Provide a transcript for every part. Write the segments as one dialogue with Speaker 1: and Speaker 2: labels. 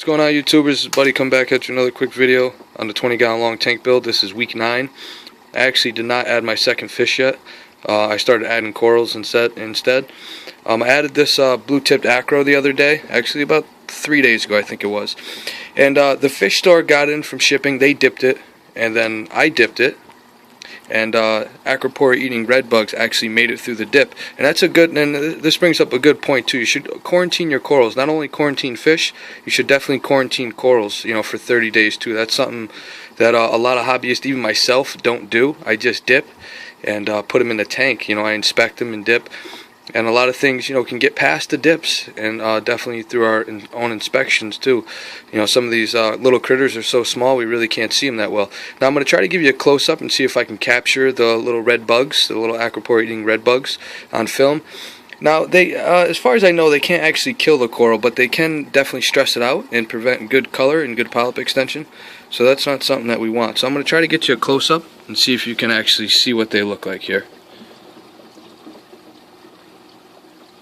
Speaker 1: going on, YouTubers? Buddy, come back at you another quick video on the 20-gallon long tank build. This is week 9. I actually did not add my second fish yet. I started adding corals instead. I added this blue-tipped acro the other day, actually about 3 days ago, I think it was. And the fish store got in from shipping. They dipped it, and then I dipped it. And acropora eating red bugs actually made it through the dip, and that's a good. And this brings up a good point too. You should quarantine your corals. Not only quarantine fish, you should definitely quarantine corals. You know, for 30 days too. That's something that a lot of hobbyists, even myself, don't do. I just dip and put them in the tank. You know, I inspect them and dip. And a lot of things, you know, can get past the dips, and definitely through our own inspections too. You know, some of these little critters are so small we really can't see them that well. Now I'm going to try to give you a close-up and see if I can capture the little red bugs, the little acropora eating red bugs on film. Now, they, as far as I know, they can't actually kill the coral, but they can definitely stress it out and prevent good color and good polyp extension. So that's not something that we want. So I'm going to try to get you a close-up and see if you can actually see what they look like here.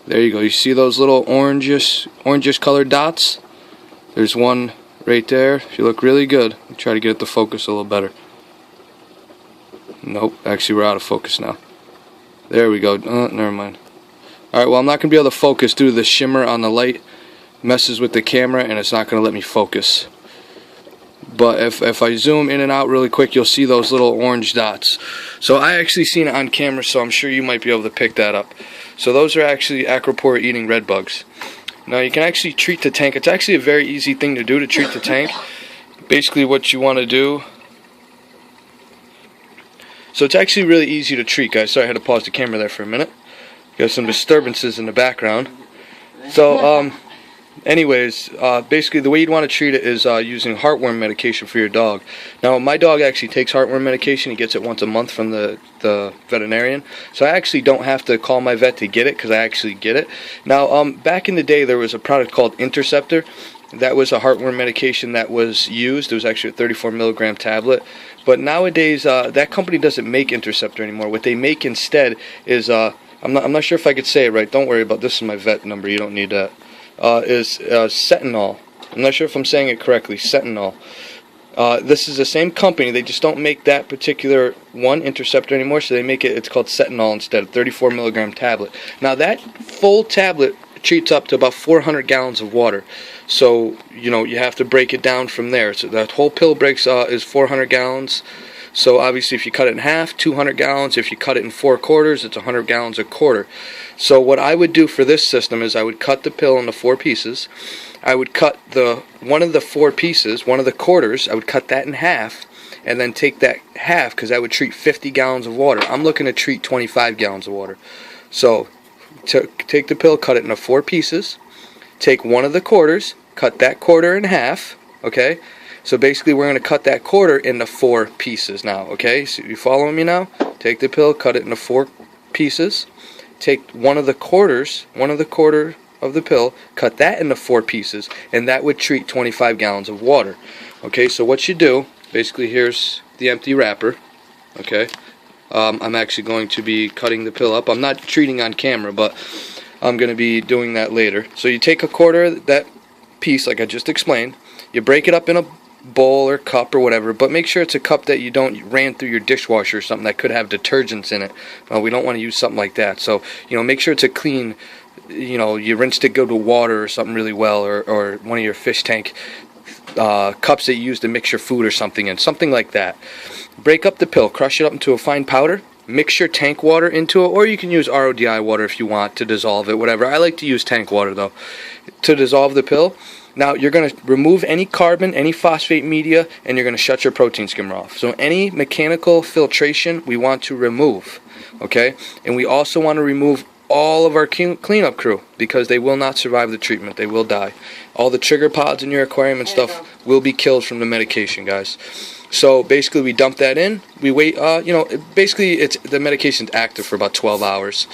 Speaker 1: There you go. You see those little orangish colored dots? There's one right there. If you look really good, I'll try to get it to focus a little better. Nope, actually we're out of focus now. There we go. Never mind. Alright, well, I'm not going to be able to focus due to the shimmer on the light. Messes with the camera and it's not going to let me focus. But if I zoom in and out really quick, you'll see those little orange dots. So I actually seen it on camera, so I'm sure you might be able to pick that up. So those are actually acropora eating red bugs. Now you can actually treat the tank. It's actually a very easy thing to do to treat the tank. Basically what you want to do. So it's actually really easy to treat, guys. Sorry, I had to pause the camera there for a minute. Got some disturbances in the background. So anyways, basically the way you'd want to treat it is using heartworm medication for your dog. Now my dog actually takes heartworm medication. He gets it once a month from the veterinarian. So I actually don't have to call my vet to get it because I actually get it. Now back in the day there was a product called Interceptor. That was a heartworm medication that was used. It was actually a 34 milligram tablet. But nowadays that company doesn't make Interceptor anymore. What they make instead is, I'm not sure if I could say it right. Don't worry about this. Is my vet number. You don't need that. Is Sentinel. I'm not sure if I'm saying it correctly. Sentinel. This is the same company. They just don't make that particular one Interceptor anymore, so they make it. It's called Sentinel instead, a 34 milligram tablet. Now that full tablet treats up to about 400 gallons of water. So you know you have to break it down from there. So that whole pill breaks is 400 gallons. So obviously if you cut it in half, 200 gallons. If you cut it in 4 quarters, it's 100 gallons a quarter. So what I would do for this system is I would cut the pill into 4 pieces. I would cut one of the 4 pieces, one of the quarters, I would cut that in half, and then take that half, because I would treat 50 gallons of water. I'm looking to treat 25 gallons of water. So take the pill, cut it into 4 pieces, take one of the quarters, cut that quarter in half, okay? So basically we're going to cut that quarter into 4 pieces now, okay? So you following me now? Take the pill, cut it into 4 pieces. Take one of the quarter of the pill, cut that into 4 pieces, and that would treat 25 gallons of water. Okay, so what you do, basically here's the empty wrapper, okay? I'm actually going to be cutting the pill up. I'm not treating on camera, but I'm going to be doing that later. So you take a quarter, that piece like I just explained, you break it up in a bowl or cup or whatever, but make sure it's a cup that you don't ran through your dishwasher or something that could have detergents in it. We don't want to use something like that. So you know, make sure it's a clean, you know, you rinsed it good with water or something really well, or one of your fish tank cups that you use to mix your food or something in, something like that. Break up the pill, crush it up into a fine powder, mix your tank water into it, or you can use RODI water if you want to dissolve it, whatever. I like to use tank water though to dissolve the pill. Now you're going to remove any carbon, any phosphate media, and you're going to shut your protein skimmer off. So any mechanical filtration we want to remove, okay? And we also want to remove all of our cleanup crew because they will not survive the treatment. They will die. All the trigger pods in your aquarium and stuff will be killed from the medication, guys. So basically we dump that in, we wait, you know, basically the medication's active for about 12 hours.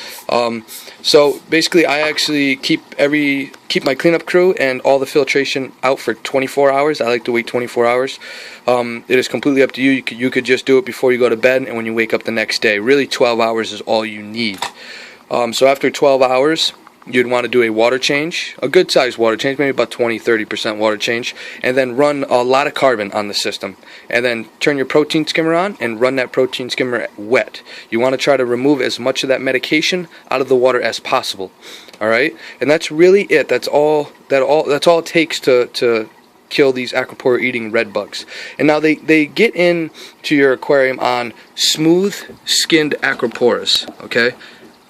Speaker 1: So basically I actually keep my cleanup crew and all the filtration out for 24 hours. I like to wait 24 hours. It is completely up to you. You could just do it before you go to bed and when you wake up the next day. Really 12 hours is all you need. So after 12 hours, you'd want to do a water change, a good sized water change, maybe about 20-30% water change, and then run a lot of carbon on the system, and then turn your protein skimmer on and run that protein skimmer wet. You want to try to remove as much of that medication out of the water as possible. All right, and that's really it. That's all it takes to kill these aquapora eating red bugs. And now they get into your aquarium on smooth skinned aquaporas. Okay.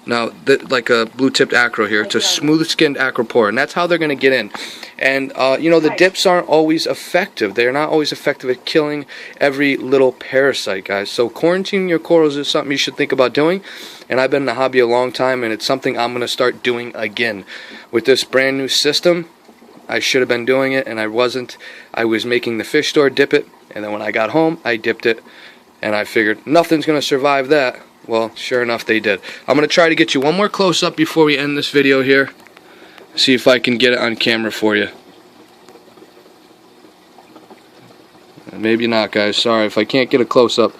Speaker 1: Now, like a blue-tipped acro here, it's a smooth-skinned acropora, and that's how they're going to get in. And, you know, the dips aren't always effective. They're not always effective at killing every little parasite, guys. So quarantining your corals is something you should think about doing. And I've been in the hobby a long time, and it's something I'm going to start doing again. With this brand new system, I should have been doing it, and I wasn't. I was making the fish store dip it, and then when I got home, I dipped it, and I figured nothing's going to survive that. Well, sure enough, they did. I'm going to try to get you one more close-up before we end this video here. See if I can get it on camera for you. Maybe not, guys. Sorry if I can't get a close-up.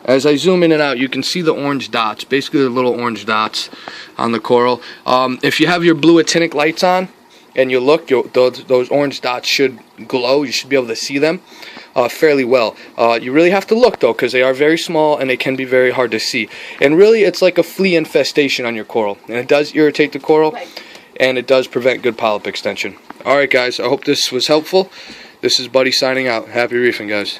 Speaker 1: As I zoom in and out, you can see the orange dots. Basically, the little orange dots on the coral. If you have your blue actinic lights on, and you look, those orange dots should glow. You should be able to see them fairly well. You really have to look, though, because they are very small and they can be very hard to see. And really, it's like a flea infestation on your coral. And it does irritate the coral, and it does prevent good polyp extension. Alright, guys, I hope this was helpful. This is Buddy signing out. Happy reefing, guys.